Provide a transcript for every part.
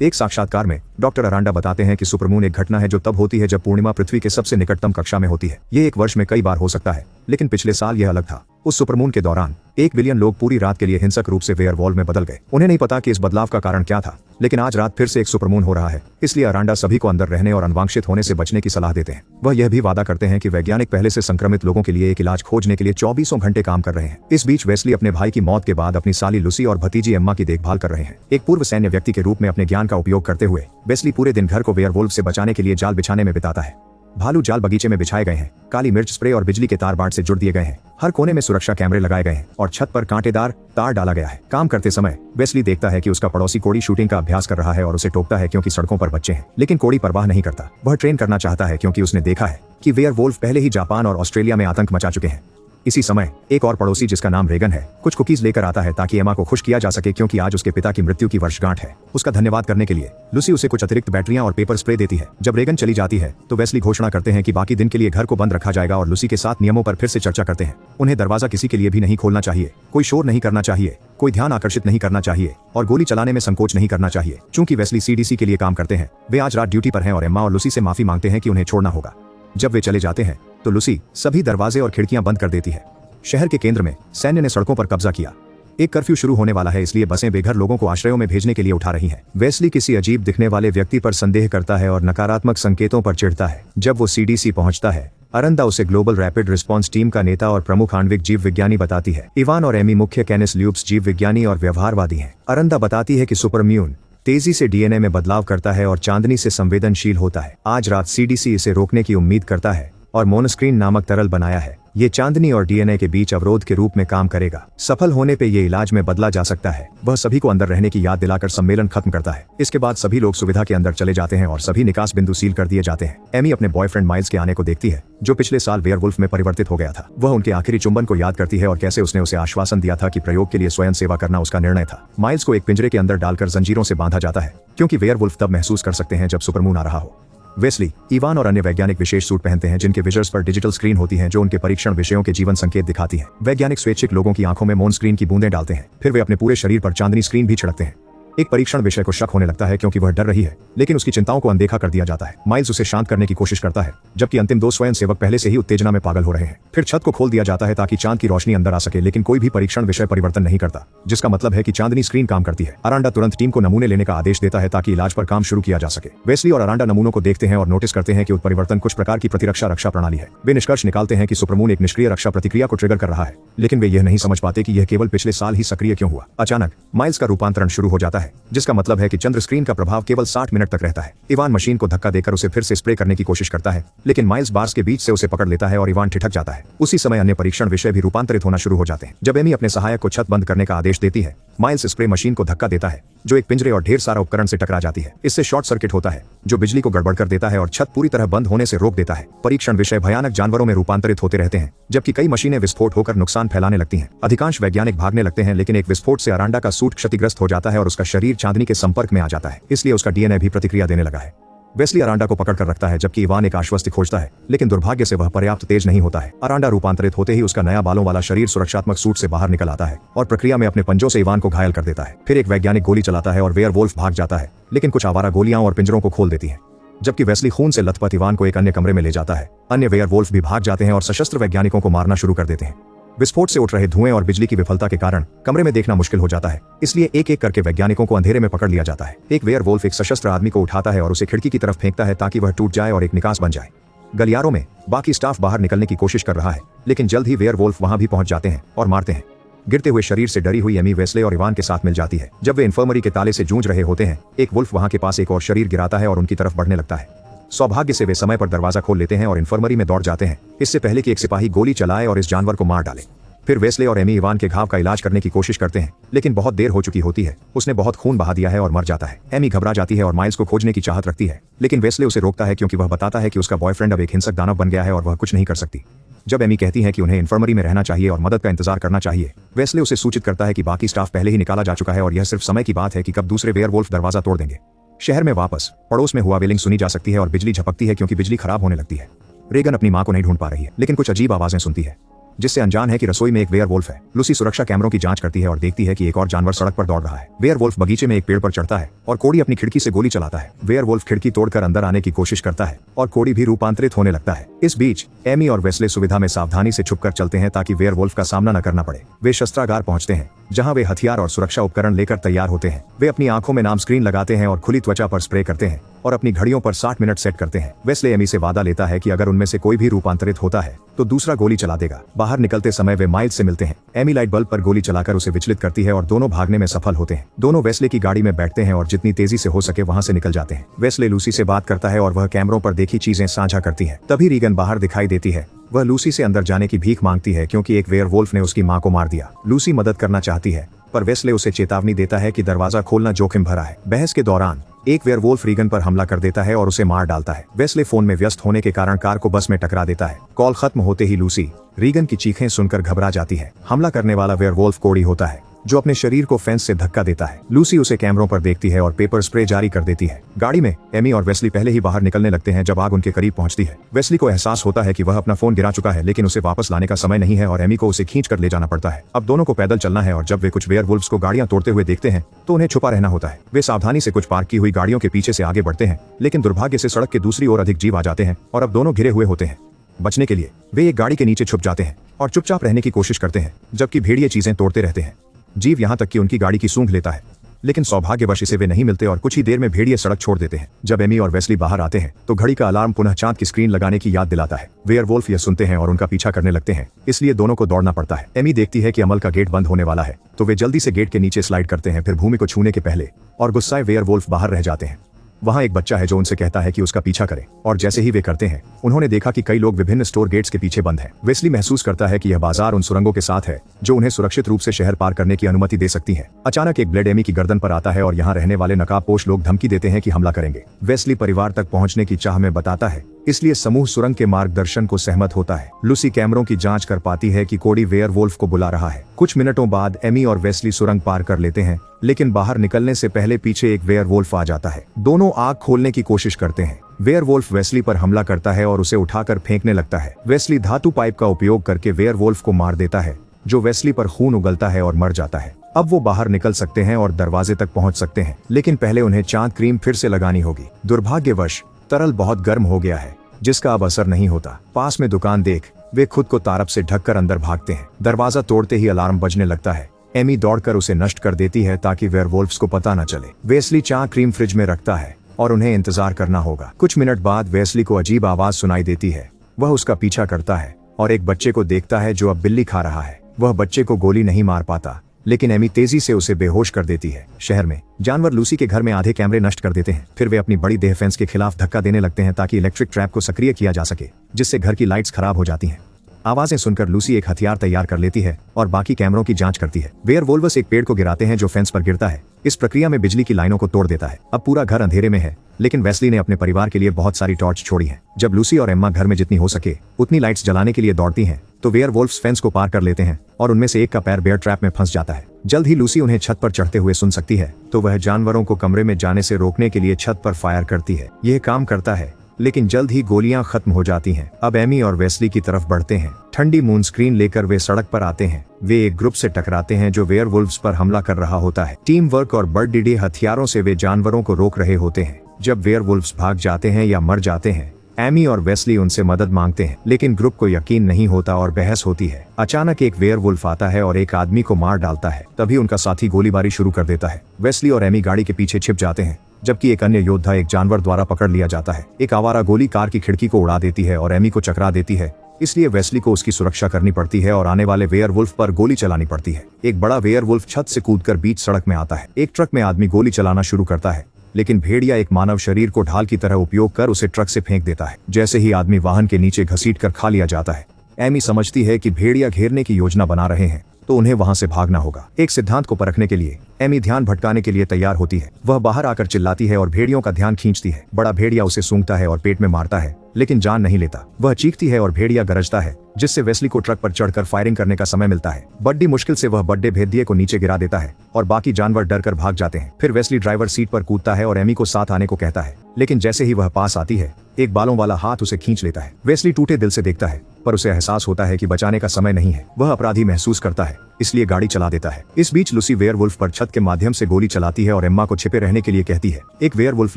एक साक्षात्कार में डॉक्टर अरांडा बताते हैं कि सुपरमून एक घटना है जो तब होती है जब पूर्णिमा पृथ्वी के सबसे निकटतम कक्षा में होती है। ये एक वर्ष में कई बार हो सकता है, लेकिन पिछले साल यह अलग था। उस सुपरमून के दौरान 1 बिलियन लोग पूरी रात के लिए हिंसक रूप से वेयरवॉल्व में बदल गए। उन्हें नहीं पता कि इस बदलाव का कारण क्या था, लेकिन आज रात फिर से एक सुपरमून हो रहा है। इसलिए अरांडा सभी को अंदर रहने और अनवांछित होने से बचने की सलाह देते हैं। वह यह भी वादा करते हैं कि वैज्ञानिक पहले से संक्रमित लोगों के लिए एक इलाज खोजने के लिए 24 घंटे काम कर रहे हैं। इस बीच वेस्ली अपने भाई की मौत के बाद अपनी साली लूसी और भतीजी एम्मा की देखभाल कर रहे हैं। एक पूर्व सैन्य व्यक्ति के रूप में अपने ज्ञान का उपयोग करते हुए वेस्ली पूरे दिन घर को वेयरवुल्फ से बचाने के लिए जाल बिछाने में बिताता है। भालू जाल बगीचे में बिछाए गए हैं, काली मिर्च स्प्रे और बिजली के तार बाट से जुड़ दिए गए हैं। हर कोने में सुरक्षा कैमरे लगाए गए हैं और छत पर कांटेदार तार डाला गया है। काम करते समय वेस्ली देखता है कि उसका पड़ोसी कोड़ी शूटिंग का अभ्यास कर रहा है और उसे टोकता है क्योंकि सड़कों पर बच्चे हैं, लेकिन कोड़ी परवाह नहीं करता। वह ट्रेन करना चाहता है क्योंकि उसने देखा है कि वेयरवुल्फ पहले ही जापान और ऑस्ट्रेलिया में आतंक मचा चुके हैं। इसी समय एक और पड़ोसी जिसका नाम रेगन है कुछ कुकीज लेकर आता है ताकि एमा को खुश किया जा सके क्योंकि आज उसके पिता की मृत्यु की वर्षगांठ है। उसका धन्यवाद करने के लिए लूसी उसे कुछ अतिरिक्त बैटरियां और पेपर स्प्रे देती है। जब रेगन चली जाती है तो वेस्ली घोषणा करते हैं कि बाकी दिन के लिए घर को बंद रखा जाएगा और लूसी के साथ नियमों पर फिर से चर्चा करते हैं। उन्हें दरवाजा किसी के लिए भी नहीं खोलना चाहिए, कोई शोर नहीं करना चाहिए, कोई ध्यान आकर्षित नहीं करना चाहिए और गोली चलाने में संकोच नहीं करना चाहिए। चूंकि वेस्ली सीडीसी के लिए काम करते हैं, वे आज रात ड्यूटी पर हैं और एम्मा और लूसी से माफी मांगते हैं कि उन्हें छोड़ना होगा। जब वे चले जाते हैं तो लूसी सभी दरवाजे और खिड़कियां बंद कर देती है। शहर के केंद्र में सैन्य ने सड़कों पर कब्जा किया। एक कर्फ्यू शुरू होने वाला है, इसलिए बसें बेघर लोगों को आश्रयों में भेजने के लिए उठा रही हैं। वेस्ली किसी अजीब दिखने वाले व्यक्ति पर संदेह करता है और नकारात्मक संकेतों पर चिढ़ता है। जब वो सीडीसी पहुंचता है, अरंदा उसे ग्लोबल रैपिड रिस्पांस टीम का नेता और प्रमुख आणविक जीव विज्ञानी बताती है। इवान और एमी मुख्य कैनिस ल्यूब्स जीव विज्ञानी और व्यवहारवादी हैं। अरंदा बताती है कि सुपरम्यून तेजी से डीएनए में बदलाव करता है और चांदनी से संवेदनशील होता है। आज रात सीडीसी इसे रोकने की उम्मीद करता है और मोनोस्क्रीन नामक तरल बनाया है। ये चांदनी और डीएनए के बीच अवरोध के रूप में काम करेगा। सफल होने पे ये इलाज में बदला जा सकता है। वह सभी को अंदर रहने की याद दिलाकर सम्मेलन खत्म करता है। इसके बाद सभी लोग सुविधा के अंदर चले जाते हैं और सभी निकास बिंदु सील कर दिए जाते हैं। एमी अपने बॉयफ्रेंड माइल्स के आने को देखती है, जो पिछले साल वेयरवुल्फ में परिवर्तित हो गया था। वह उनके आखिरी चुंबन को याद करती है और कैसे उसने उसे आश्वासन दिया था कि प्रयोग के लिए स्वयं सेवा करना उसका निर्णय था। माइल्स को एक पिंजरे के अंदर डालकर जंजीरों से बांधा जाता है क्योंकि वेयरवुल्फ तब महसूस कर सकते हैं जब सुपरमून आ रहा हो। वेस्ली, इवान और अन्य वैज्ञानिक विशेष सूट पहनते हैं जिनके विजर्स पर डिजिटल स्क्रीन होती हैं जो उनके परीक्षण विषयों के जीवन संकेत दिखाती हैं। वैज्ञानिक स्वैच्छिक लोगों की आंखों में मोन स्क्रीन की बूंदें डालते हैं, फिर वे अपने पूरे शरीर पर चांदनी स्क्रीन भी छिड़कते हैं। एक परीक्षण विषय को शक होने लगता है क्योंकि वह डर रही है, लेकिन उसकी चिंताओं को अनदेखा कर दिया जाता है। माइल्स उसे शांत करने की कोशिश करता है, जबकि अंतिम 2 स्वयंसेवक पहले से ही उत्तेजना में पागल हो रहे हैं। फिर छत को खोल दिया जाता है ताकि चांद की रोशनी अंदर आ सके, लेकिन कोई भी परीक्षण विषय परिवर्तन नहीं करता, जिसका मतलब है कि चांदनी स्क्रीन काम करती है। अरांडा तुरंत टीम को नमूने लेने का आदेश देता है ताकि इलाज पर काम शुरू किया जा सके। वेस्ली और अरांडा नमूनों को देखते हैं और नोटिस करते हैं कि उत्परिवर्तन कुछ प्रकार की प्रतिरक्षा रक्षा प्रणाली है। वे निष्कर्ष निकालते हैं कि सुपरमून एक निष्क्रिय रक्षा प्रतिक्रिया को ट्रिगर कर रहा है, लेकिन वे यह नहीं समझ पाते कि यह केवल पिछले साल ही सक्रिय क्यों हुआ। अचानक माइल्स का रूपांतरण शुरू हो जाता है, जिसका मतलब है कि चंद्र स्क्रीन का प्रभाव केवल 60 मिनट तक रहता है। इवान मशीन को धक्का देकर उसे फिर से स्प्रे करने की कोशिश करता है, लेकिन माइल्स बार्स के बीच से उसे पकड़ लेता है और इवान ठिठक जाता है। उसी समय अन्य परीक्षण विषय भी रूपांतरित होना शुरू हो जाते हैं। जब एमी अपने सहायक को छत बंद करने का आदेश देती है, माइल्स स्प्रे मशीन को धक्का देता है, जो एक पिंजरे और ढेर सारा उपकरण से टकरा जाती है। इससे शॉर्ट सर्किट होता है, जो बिजली को गड़बड़ कर देता है और छत पूरी तरह बंद होने से रोक देता है। परीक्षण विषय भयानक जानवरों में रूपांतरित होते रहते हैं, जबकि कई मशीनें विस्फोट होकर नुकसान फैलाने लगती हैं। अधिकांश वैज्ञानिक भागने लगते हैं, लेकिन एक विस्फोट से अरांडा का सूट क्षतिग्रस्त हो जाता है और उसका शरीर चांदनी के संपर्क में आ जाता है, इसलिए उसका डीएनए भी प्रतिक्रिया देने लगा है। वेस्ली अरांडा को पकड़ कर रखता है, जबकि इवान एक आश्वस्ति खोजता है, लेकिन दुर्भाग्य से वह पर्याप्त तेज नहीं होता है। अरांडा रूपांतरित होते ही उसका नया बालों वाला शरीर सुरक्षात्मक सूट से बाहर निकल आता है और प्रक्रिया में अपने पंजों से इवान को घायल कर देता है। फिर एक वैज्ञानिक गोली चलाता है और वेयरवुल्फ भाग जाता है, लेकिन कुछ आवारा गोलियां और पिंजरों को खोल देती हैं। जबकि वेस्ली खून से लथपथ इवान को एक अन्य कमरे में ले जाता है। अन्य वेयरवुल्फ भी भाग जाते हैं और सशस्त्र वैज्ञानिकों को मारना शुरू कर देते हैं। विस्फोट से उठ रहे धुएं और बिजली की विफलता के कारण कमरे में देखना मुश्किल हो जाता है, इसलिए एक एक करके वैज्ञानिकों को अंधेरे में पकड़ लिया जाता है। एक वेयरवुल्फ एक सशस्त्र आदमी को उठाता है और उसे खिड़की की तरफ फेंकता है ताकि वह टूट जाए और एक निकास बन जाए। गलियारों में बाकी स्टाफ बाहर निकलने की कोशिश कर रहा है, लेकिन जल्द ही वेयरवुल्फ वहां भी पहुंच जाते हैं और मारते हैं। गिरते हुए शरीर से डरी हुई एमी वेस्ले और इवान के साथ मिल जाती है। जब वे इन्फर्मरी के ताले से जूझ रहे होते हैं, एक वुल्फ वहां के पास एक और शरीर गिराता है और उनकी तरफ बढ़ने लगता है। सौभाग्य से वे समय पर दरवाजा खोल लेते हैं और इन्फर्मरी में दौड़ जाते हैं, इससे पहले कि एक सिपाही गोली चलाए और इस जानवर को मार डाले। फिर वेस्ले और एमी इवान के घाव का इलाज करने की कोशिश करते हैं, लेकिन बहुत देर हो चुकी होती है। उसने बहुत खून बहा दिया है और मर जाता है। एमी घबरा जाती है और माइल्स को खोजने की चाहत रखती है, लेकिन वेस्ले उसे रोकता है क्योंकि वह बताता है कि उसका बॉयफ्रेंड अब एक हिंसक दानव बन गया है और वह कुछ नहीं कर सकती। जब एमी कहती है कि उन्हें इन्फर्मरी में रहना चाहिए और मदद का इंतजार करना चाहिए, वेस्ले उसे सूचित करता है कि बाकी स्टाफ पहले ही निकाला जा चुका है और यह सिर्फ समय की बात है कि कब दूसरे वेयरवुल्फ दरवाजा तोड़ देंगे। शहर में वापस पड़ोस में हुआ वेलिंग सुनी जा सकती है और बिजली झपकती है क्योंकि बिजली खराब होने लगती है। रेगन अपनी मां को नहीं ढूंढ पा रही है, लेकिन कुछ अजीब आवाजें सुनती है। जिससे अनजान है कि रसोई में एक वेयरवुल्फ है। लूसी सुरक्षा कैमरों की जांच करती है और देखती है कि एक और जानवर सड़क पर दौड़ रहा है। वेयरवुल्फ बगीचे में एक पेड़ पर चढ़ता है और कोड़ी अपनी खिड़की से गोली चलाता है। वेयरवुल्फ खिड़की तोड़कर अंदर आने की कोशिश करता है और कोड़ी भी रूपांतरित होने लगता है। इस बीच एमी और वेस्ले सुविधा में सावधानी से छुपकर चलते हैं ताकि वेयरवुल्फ का सामना न करना पड़े। वे शस्त्रागार पहुंचते हैं जहां वे हथियार और सुरक्षा उपकरण लेकर तैयार होते हैं। वे अपनी आंखों में नाम स्क्रीन लगाते हैं और खुली त्वचा पर स्प्रे करते हैं और अपनी घड़ियों पर 60 मिनट सेट करते हैं। वेस्ले एमी से वादा लेता है कि अगर उनमें से कोई भी रूपांतरित होता है तो दूसरा गोली चला देगा। बाहर निकलते समय वे माइल्स से मिलते हैं। एमी लाइट बल्ब पर गोली चलाकर उसे विचलित करती है और दोनों भागने में सफल होते हैं। दोनों वेस्ले की गाड़ी में बैठते हैं और जितनी तेजी से हो सके वहां से निकल जाते हैं। वेस्ले लूसी से बात करता है और वह कैमरों पर देखी चीजें साझा करती है। तभी रीगन बाहर दिखाई देती है। वह लूसी से अंदर जाने की भीख मांगती है क्योंकि एक वेयरवुल्फ ने उसकी मां को मार दिया। लूसी मदद करना चाहती है पर वेस्ले उसे चेतावनी देता है कि दरवाजा खोलना जोखिम भरा है। बहस के दौरान एक वेयरवुल्फ रीगन पर हमला कर देता है और उसे मार डालता है। वेस्ले फोन में व्यस्त होने के कारण कार को बस में टकरा देता है। कॉल खत्म होते ही लूसी रीगन की चीखें सुनकर घबरा जाती है। हमला करने वाला वेयरवुल्फ कोड़ी होता है जो अपने शरीर को फेंस से धक्का देता है। लूसी उसे कैमरों पर देखती है और पेपर स्प्रे जारी कर देती है। गाड़ी में एमी और वेस्ली पहले ही बाहर निकलने लगते हैं जब आग उनके करीब पहुंचती है। वेस्ली को एहसास होता है कि वह अपना फोन गिरा चुका है लेकिन उसे वापस लाने का समय नहीं है और एमी को उसे खींच कर ले जाना पड़ता है। अब दोनों को पैदल चलना है और जब वे कुछ वेयरवुल्व्स को गाड़ियां तोड़ते हुए देखते हैं तो उन्हें छुपा रहना होता है। वे सावधानी से कुछ पार्क की हुई गाड़ियों के पीछे से आगे बढ़ते हैं लेकिन दुर्भाग्य से सड़क के दूसरी ओर अधिक जीव आ जाते हैं और अब दोनों घिरे हुए होते हैं। बचने के लिए वे एक गाड़ी के नीचे छुप जाते हैं और चुपचाप रहने की कोशिश करते हैं जबकि भेड़िए चीजें तोड़ते रहते हैं। जीव यहाँ तक कि उनकी गाड़ी की सूंघ लेता है लेकिन सौभाग्यवश इसे वे नहीं मिलते और कुछ ही देर में भेड़िए सड़क छोड़ देते हैं। जब एमी और वेस्ली बाहर आते हैं तो घड़ी का अलार्म पुनः चांद की स्क्रीन लगाने की याद दिलाता है। वेयरवुल्फ यह सुनते हैं और उनका पीछा करने लगते हैं, इसलिए दोनों को दौड़ना पड़ता है। एमी देखती है कि अमल का गेट बंद होने वाला है तो वे जल्दी से गेट के नीचे स्लाइड करते हैं, फिर भूमि को छूने के पहले और गुस्साए वेयरवुल्फ बाहर रह जाते हैं। वहाँ एक बच्चा है जो उनसे कहता है कि उसका पीछा करें और जैसे ही वे करते हैं उन्होंने देखा कि कई लोग विभिन्न स्टोर गेट्स के पीछे बंद हैं। वेस्ली महसूस करता है कि यह बाजार उन सुरंगों के साथ है जो उन्हें सुरक्षित रूप से शहर पार करने की अनुमति दे सकती है। अचानक एक ब्लेड एमी की गर्दन पर आता है और यहाँ रहने वाले नकाबपोश लोग धमकी देते हैं कि हमला करेंगे। वेस्ली परिवार तक पहुँचने की चाह में बताता है, इसलिए समूह सुरंग के मार्गदर्शन को सहमत होता है। लूसी कैमरों की जांच कर पाती है कि कोडी वेयरवुल्फ को बुला रहा है। कुछ मिनटों बाद एमी और वेस्ली सुरंग पार कर लेते हैं लेकिन बाहर निकलने से पहले पीछे एक वेयरवुल्फ आ जाता है। दोनों आग खोलने की कोशिश करते हैं। वेयरवुल्फ वेस्ली पर हमला करता है और उसे उठाकर फेंकने लगता है। वेस्ली धातु पाइप का उपयोग करके वेयरवुल्फ को मार देता है जो वेस्ली पर खून उगलता है और मर जाता है। अब वो बाहर निकल सकते हैं और दरवाजे तक पहुंच सकते हैं लेकिन पहले उन्हें चांद क्रीम फिर से लगानी होगी। दुर्भाग्यवश तरल बहुत गर्म हो गया है जिसका अब असर नहीं होता। पास में दुकान देख वे खुद को तारप से ढककर अंदर भागते हैं। दरवाजा तोड़ते ही अलार्म बजने लगता है। एमी दौड़कर उसे नष्ट कर देती है ताकि वेयरवुल्व्स को पता न चले। वेस्ली चाय क्रीम फ्रिज में रखता है और उन्हें इंतजार करना होगा। कुछ मिनट बाद वेस्ली को अजीब आवाज सुनाई देती है। वह उसका पीछा करता है और एक बच्चे को देखता है जो अब बिल्ली खा रहा है। वह बच्चे को गोली नहीं मार पाता लेकिन एमी तेजी से उसे बेहोश कर देती है। शहर में जानवर लूसी के घर में आधे कैमरे नष्ट कर देते हैं। फिर वे अपनी बड़ी देह फेंस के खिलाफ धक्का देने लगते हैं ताकि इलेक्ट्रिक ट्रैप को सक्रिय किया जा सके जिससे घर की लाइट्स खराब हो जाती हैं। आवाजें सुनकर लूसी एक हथियार तैयार कर लेती है और बाकी कैमरों की जांच करती है। वेयरवुल्व्स एक पेड़ को गिराते हैं जो फेंस पर गिरता है। इस प्रक्रिया में बिजली की लाइनों को तोड़ देता है। अब पूरा घर अंधेरे में है लेकिन वेस्ली ने अपने परिवार के लिए बहुत सारी टॉर्च छोड़ी हैं। जब लूसी और एम्मा घर में जितनी हो सके उतनी लाइट्स जलाने के लिए दौड़ती हैं तो वेयरवुल्व्स फेंस को पार कर लेते हैं और उनमें से एक का पैर बेयर ट्रैप में फंस जाता है। जल्द ही लूसी उन्हें छत पर चढ़ते हुए सुन सकती है तो वह जानवरों को कमरे में जाने से रोकने के लिए छत पर फायर करती है। यह काम करता है लेकिन जल्द ही गोलियां खत्म हो जाती हैं। अब एमी और वेस्ली की तरफ बढ़ते हैं। ठंडी मून स्क्रीन लेकर वे सड़क पर आते हैं। वे एक ग्रुप से टकराते हैं जो वेयरवुल्व्स पर हमला कर रहा होता है। टीम वर्क और बड़े हथियारों से वे जानवरों को रोक रहे होते हैं। जब वेयरवुल्व्स भाग जाते हैं या मर जाते हैं एमी और वेस्ली उनसे मदद मांगते हैं लेकिन ग्रुप को यकीन नहीं होता और बहस होती है। अचानक एक वेयरवुल्फ आता है और एक आदमी को मार डालता है। तभी उनका साथी गोलीबारी शुरू कर देता है। वेस्ली और एमी गाड़ी के पीछे छिप जाते हैं जबकि एक अन्य योद्धा एक जानवर द्वारा पकड़ लिया जाता है। एक आवारा गोली कार की खिड़की को उड़ा देती है और एमी को चकरा देती है, इसलिए वेस्ली को उसकी सुरक्षा करनी पड़ती है और आने वाले वेयरवुल्फ पर गोली चलानी पड़ती है। एक बड़ा वेयरवुल्फ छत से कूदकर बीच सड़क में आता है। एक ट्रक में आदमी गोली चलाना शुरू करता है लेकिन भेड़िया एक मानव शरीर को ढाल की तरह उपयोग कर उसे ट्रक से फेंक देता है। जैसे ही आदमी वाहन के नीचे घसीटकर खा लिया जाता है एमी समझती है कि भेड़िया घेरने की योजना बना रहे हैं तो उन्हें वहां से भागना होगा। एक सिद्धांत को परखने के लिए एमी ध्यान भटकाने के लिए तैयार होती है। वह बाहर आकर चिल्लाती है और भेड़ियों का ध्यान खींचती है। बड़ा भेड़िया उसे सूंघता है और पेट में मारता है लेकिन जान नहीं लेता। वह चीखती है और भेड़िया गरजता है जिससे वेस्ली को ट्रक पर चढ़कर फायरिंग करने का समय मिलता है। बड़ी मुश्किल से वह बड़े भेदिये को नीचे गिरा देता है और बाकी जानवर डरकर भाग जाते हैं। फिर वेस्ली ड्राइवर सीट पर कूदता है और एमी को साथ आने को कहता है लेकिन जैसे ही वह पास आती है एक बालों वाला हाथ उसे खींच लेता है। वेस्ली टूटे दिल से देखता है पर उसे एहसास होता है कि बचाने का समय नहीं है। वह अपराधी महसूस करता है, इसलिए गाड़ी चला देता है। इस बीच लूसी वेयरवुल्फ पर छत के माध्यम से गोली चलाती है और एम्मा को छिपे रहने के लिए कहती है। एक वेयरवुल्फ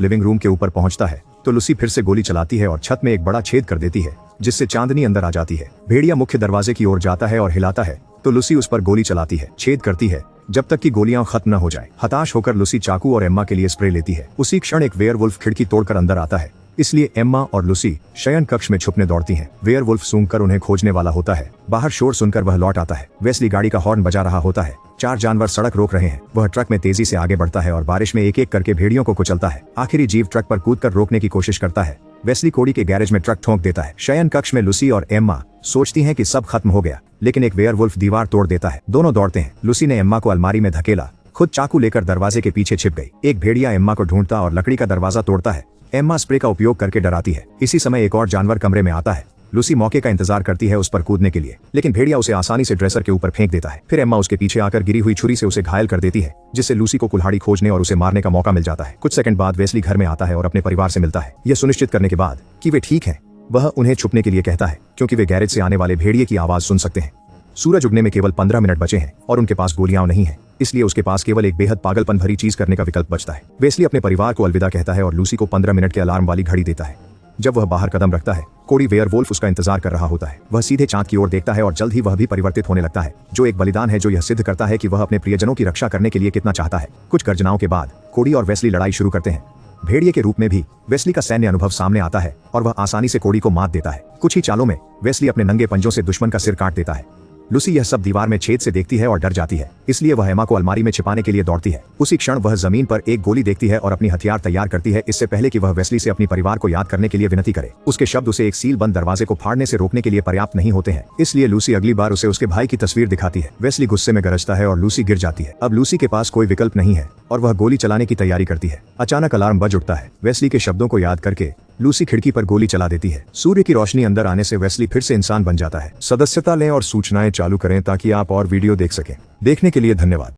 लिविंग रूम के ऊपर पहुंचता है तो लूसी फिर से गोली चलाती है और छत में एक बड़ा छेद कर देती है, जिससे चांदनी अंदर आ जाती है। भेड़िया मुख्य दरवाजे की ओर जाता है और हिलाता है तो लूसी उस पर गोली चलाती है, छेद करती है जब तक कि गोलियां खत्म न हो जाए। हताश होकर लूसी चाकू और एम्मा के लिए स्प्रे लेती है। उसी क्षण एक वेयरवुल्फ खिड़की तोड़कर अंदर आता है, इसलिए एम्मा और लूसी शयन कक्ष में छुपने दौड़ती हैं। वेयरवुल्फ सूंघकर उन्हें खोजने वाला होता है। बाहर शोर सुनकर वह लौट आता है। वेस्ली गाड़ी का हॉर्न बजा रहा होता है। 4 जानवर सड़क रोक रहे हैं। वह ट्रक में तेजी से आगे बढ़ता है और बारिश में एक एक करके भेड़ियों को कुचलता है। आखिरी जीव ट्रक पर कूदकर रोकने की कोशिश करता है। वेस्ली कोड़ी के गैरेज में ट्रक ठोंक देता है। शयन कक्ष में लूसी और एम्मा सोचती हैं कि सब खत्म हो गया, लेकिन एक वेयरवुल्फ दीवार तोड़ देता है। दोनों दौड़ते हैं। लूसी ने एम्मा को अलमारी में धकेला, खुद चाकू लेकर दरवाजे के पीछे छिप गई। एक भेड़िया एम्मा को ढूंढता और लकड़ी का दरवाजा तोड़ता है। एम्मा स्प्रे का उपयोग करके डराती है। इसी समय एक और जानवर कमरे में आता है। लूसी मौके का इंतजार करती है उस पर कूदने के लिए, लेकिन भेड़िया उसे आसानी से ड्रेसर के ऊपर फेंक देता है। फिर एम्मा उसके पीछे आकर गिरी हुई छुरी से उसे घायल कर देती है, जिससे लूसी को कुल्हाड़ी खोजने और उसे मारने का मौका मिल जाता है। कुछ सेकंड बाद वेस्ली घर में आता है और अपने परिवार से मिलता है। यह सुनिश्चित करने के बाद कि वे ठीक हैं, वह उन्हें छुपने के लिए कहता है, क्योंकि वे गैरेज से आने वाले भेड़िए की आवाज सुन सकते हैं। सूरज उगने में केवल 15 मिनट बचे हैं और उनके पास गोलियां नहीं है, इसलिए उसके पास केवल एक बेहद पागलपन भरी चीज करने का विकल्प बचता है। वेस्ली अपने परिवार को अलविदा कहता है और लूसी को 15 मिनट के अलार्म वाली घड़ी देता है। जब वह बाहर कदम रखता है, कोडी वेयरवुल्फ उसका इंतजार कर रहा होता है। वह सीधे चांद की ओर देखता है और जल्द ही वह भी परिवर्तित होने लगता है, जो एक बलिदान है जो यह सिद्ध करता है कि वह अपने प्रियजनों की रक्षा करने के लिए कितना चाहता है। कुछ गर्जनाओं के बाद कोडी और वेस्ली लड़ाई शुरू करते हैं। भेड़िए के रूप में भी वेस्ली का सैन्य अनुभव सामने आता है और वह आसानी से कोडी को मात देता है। कुछ ही चालों में वेस्ली अपने नंगे पंजों से दुश्मन का सिर काट देता है। लूसी यह सब दीवार में छेद से देखती है और डर जाती है, इसलिए वह एम्मा को अलमारी में छिपाने के लिए दौड़ती है। उसी क्षण वह जमीन पर एक गोली देखती है और अपनी हथियार तैयार करती है, इससे पहले कि वह वेस्ली से अपनी परिवार को याद करने के लिए विनती करे। उसके शब्द उसे एक सील बंद दरवाजे को फाड़ने से रोकने के लिए पर्याप्त नहीं होते हैं, इसलिए लूसी अगली बार उसे उसके भाई की तस्वीर दिखाती है। वेस्ली गुस्से में गरजता है और लूसी गिर जाती है। अब लूसी के पास कोई विकल्प नहीं है और वह गोली चलाने की तैयारी करती है। अचानक अलार्म बज उठता है। वेस्ली के शब्दों को याद करके लूसी खिड़की पर गोली चला देती है। सूर्य की रोशनी अंदर आने से वेस्ली फिर से इंसान बन जाता है। सदस्यता लें और सूचनाएं चालू करें ताकि आप और वीडियो देख सकें। देखने के लिए धन्यवाद।